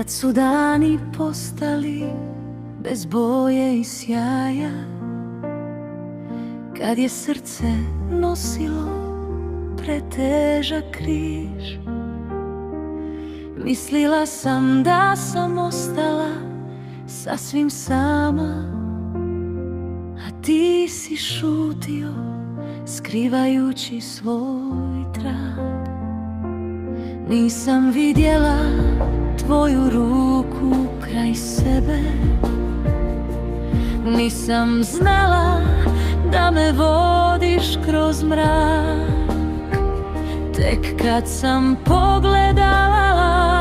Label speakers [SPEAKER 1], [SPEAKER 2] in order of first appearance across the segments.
[SPEAKER 1] Kad su dani postali bez boje i sjaja, kad je srce nosilo pretežak križ, mislila sam da sam ostala sasvim sama, a ti si šutio skrivajući svoj trag. Nisam vidjela tvoju ruku kraj sebe, nisam znala da me vodiš kroz mrak. Tek kad sam pogledala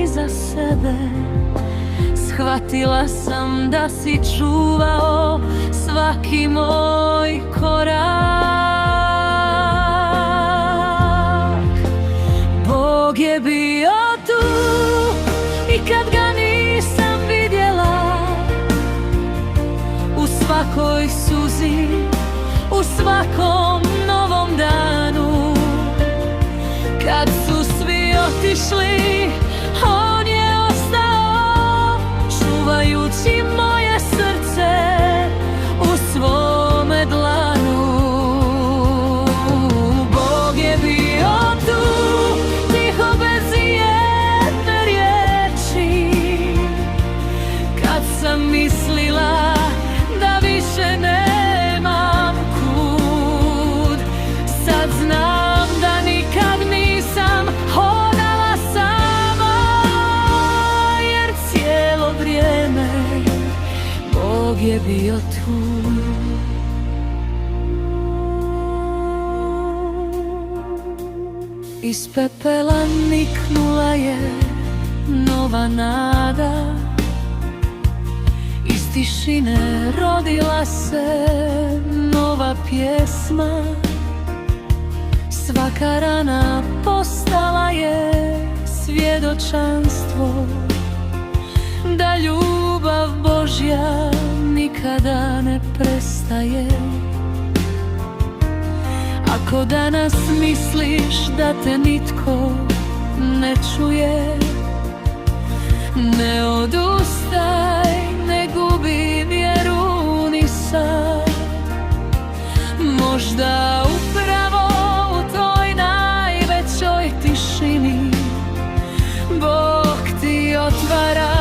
[SPEAKER 1] iza sebe, shvatila sam da si čuvao svaki moj korak. Bog je bio tu i kad ga nisam vidjela, u svakoj suzi, u svakom novom danu. Kad su svi otišli, on je ostao, čuvajući moje srce u svome dlanu. Bog je bio tu, tiho bez jedne riječi, kad sam mislila da više nemam kud. Sad znam da nikad nisam hodala sama, jer cijelo vrijeme Bog je bio tu. Iz pepela niknula je nova nada, iz tišine rodila se nova pjesma. Svaka rana postala je svjedočanstvo da ljubav Božja nikada ne prestaje. Ako danas misliš da te nitko ne čuje, ne odustaj, ne gubi vjeru ni sad. Možda upravo u toj najvećoj tišini Bog ti otvara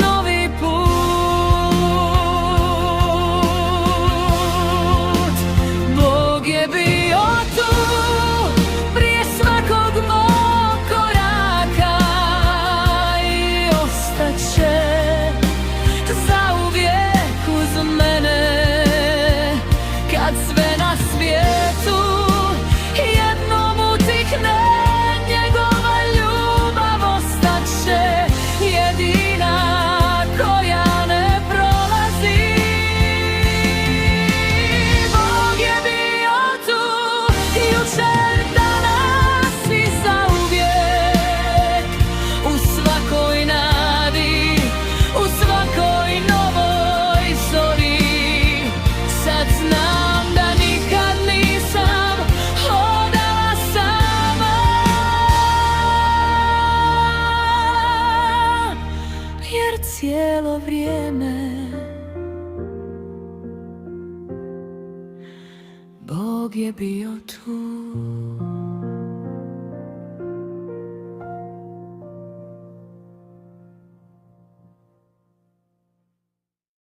[SPEAKER 1] novi put. Bog je bio tu prije svakog mog koraka i ostaće zauvijek uz mene. Kad sve na svijetu jednom utihne, njegova ljubav ostaće jedina koja ne prolazi. Bog je bio tu jučer, danas i zauvijek, u svakoj nadi, u svakoj novoj zori. Sad znam da nikad nisam hodala sama, jer cijelo vrijeme Bog je bio tu.